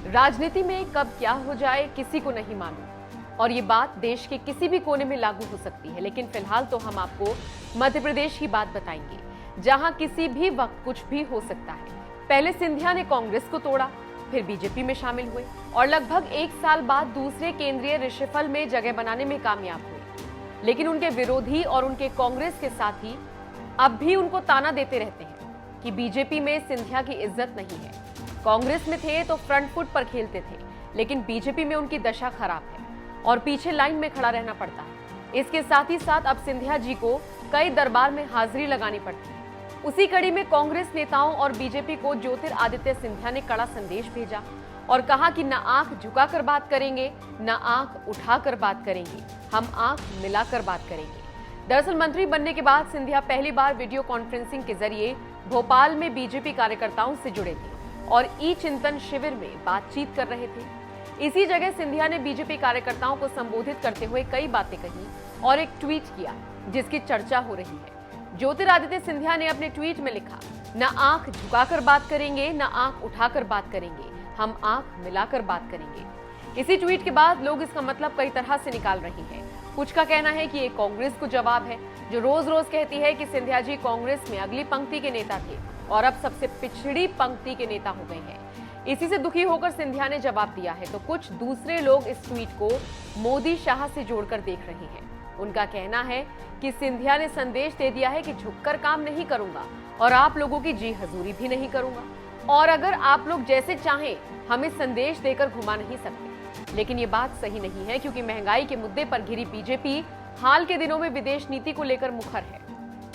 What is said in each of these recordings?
राजनीति में कब क्या हो जाए किसी को नहीं मालूम और ये बात देश के किसी भी कोने में लागू हो सकती है। लेकिन फिलहाल तो हम आपको मध्य प्रदेश की बात बताएंगे, जहां किसी भी वक्त कुछ भी हो सकता है। पहले सिंधिया ने कांग्रेस को तोड़ा, फिर बीजेपी में शामिल हुए और लगभग 1 साल बाद दूसरे केंद्रीय रिशफल में जगह बनाने में कामयाब हुए। लेकिन उनके विरोधी और उनके कांग्रेस के साथी अब भी उनको ताना देते रहते हैं कि बीजेपी में सिंधिया की इज्जत नहीं है। कांग्रेस में थे तो फ्रंट फुट पर खेलते थे, लेकिन बीजेपी में उनकी दशा खराब है और पीछे लाइन में खड़ा रहना पड़ता है। इसके साथ ही साथ अब सिंधिया जी को कई दरबार में हाजिरी लगानी पड़ती है। उसी कड़ी में कांग्रेस नेताओं और बीजेपी को ज्योतिरादित्य सिंधिया ने कड़ा संदेश भेजा और कहा कि न आंख झुकाकर बात करेंगे, न आंख उठाकर बात करेंगे, हम आंख मिलाकर बात करेंगे। दरअसल मंत्री बनने के बाद सिंधिया पहली बार वीडियो कॉन्फ्रेंसिंग के जरिए भोपाल में बीजेपी कार्यकर्ताओं से जुड़े थे और ई चिंतन शिविर में बातचीत कर रहे थे। इसी जगह सिंधिया ने बीजेपी कार्यकर्ताओं को संबोधित करते हुए कई बातें कही और एक ट्वीट किया जिसकी चर्चा हो रही है। ज्योतिरादित्य सिंधिया ने अपने ट्वीट में लिखा, न आंख झुकाकर बात करेंगे, न आंख उठाकर बात करेंगे, हम आंख मिलाकर बात करेंगे। इसी ट्वीट के बाद लोग इसका मतलब कई तरह से निकाल रहे हैं। कुछ का कहना है कि ये कांग्रेस को जवाब है, जो रोज रोज कहती है कि सिंधिया जी कांग्रेस में अगली पंक्ति के नेता थे और अब सबसे पिछड़ी पंक्ति के नेता हो गए हैं। इसी से दुखी होकर सिंधिया ने जवाब दिया है, तो कुछ दूसरे लोग इस ट्वीट को मोदी शाह से जोड़कर देख रहे हैं। उनका कहना है कि सिंधिया ने संदेश दे दिया है कि झुककर काम नहीं करूंगा और आप लोगों की जी हजूरी भी नहीं करूंगा, और अगर आप लोग जैसे चाहें हमें संदेश देकर घुमा नहीं सकते। लेकिन ये बात सही नहीं है, क्योंकि महंगाई के मुद्दे पर घिरी बीजेपी हाल के दिनों में विदेश नीति को लेकर मुखर है।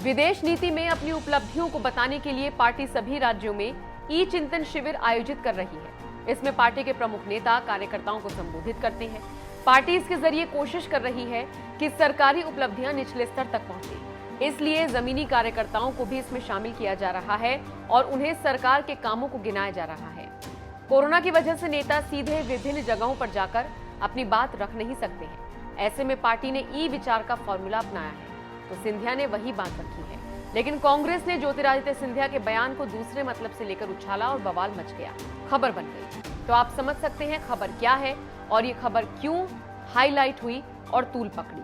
विदेश नीति में अपनी उपलब्धियों को बताने के लिए पार्टी सभी राज्यों में ई चिंतन शिविर आयोजित कर रही है। इसमें पार्टी के प्रमुख नेता कार्यकर्ताओं को संबोधित करते हैं। पार्टी इसके जरिए कोशिश कर रही है कि सरकारी उपलब्धियां निचले स्तर तक पहुंचे, इसलिए जमीनी कार्यकर्ताओं को भी इसमें शामिल किया जा रहा है और उन्हें सरकार के कामों को गिनाया जा रहा है। कोरोना की वजह से नेता सीधे विभिन्न जगहों पर जाकर अपनी बात रख नहीं सकते हैं। ऐसे में पार्टी ने ई विचार का फॉर्मूला अपनाया है, तो सिंधिया ने वही बात रखी है। लेकिन कांग्रेस ने ज्योतिरादित्य सिंधिया के बयान को दूसरे मतलब से लेकर उछाला और बवाल मच गया, खबर बन गई। तो आप समझ सकते हैं खबर क्या है और ये खबर क्यों हाईलाइट हुई और तूल पकड़ी।